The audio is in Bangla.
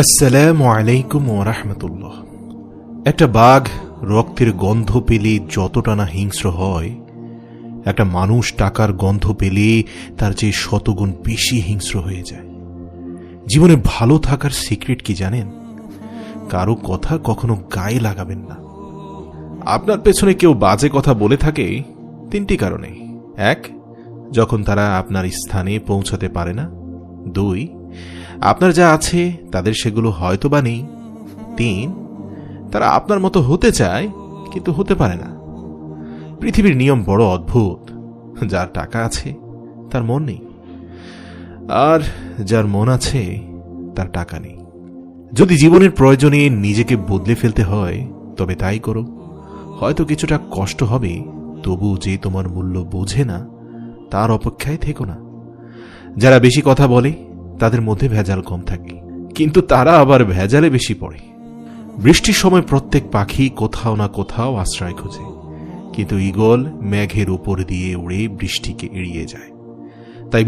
আসসালামু আলাইকুম ওয়া রাহমাতুল্লাহ। একটা বাঘ রক্তের গন্ধ পেলে যতটা না হিংস্র হয়, একটা মানুষ টাকার গন্ধ পেলে তার চেয়ে শতগুণ বেশি হিংস্র হয়ে যায়। জীবনে ভালো থাকার সিক্রেট কি জানেন? কারো কথা কখনো গায়ে লাগাবেন না। আপনার পেছনে কেউ বাজে কথা বলে থাকে তিনটি কারণে: এক, যখন তারা আপনার স্থানে পৌঁছাতে পারে না; দুই, আপনার যা আছে তাদের সেগুলো হয়তো বা নেই; তিন, তারা আপনার মতো হতে চায় কিন্তু হতে পারে না। পৃথিবীর নিয়ম বড় অদ্ভুত। যার টাকা আছে তার মন নেই, আর যার মন আছে তার টাকা নেই। যদি জীবনের প্রয়োজনে নিজেকে বদলে ফেলতে হয় তবে তাই করো। হয়তো কিছুটা কষ্ট হবে, তবু যে তোমার মূল্য বোঝে না তার অপেক্ষায় থেকো না। যারা বেশি কথা বলে তাদের মধ্যে ভেজাল কম থাকে, কিন্তু তারা আবার ভেজালে বেশি পড়ে। বৃষ্টির সময় প্রত্যেক পাখি কোথাও না কোথাও আশ্রয় খোঁজে, কিন্তু ঈগল মেঘের উপর দিয়ে উড়ে বৃষ্টিকে এড়িয়ে যায়। তাই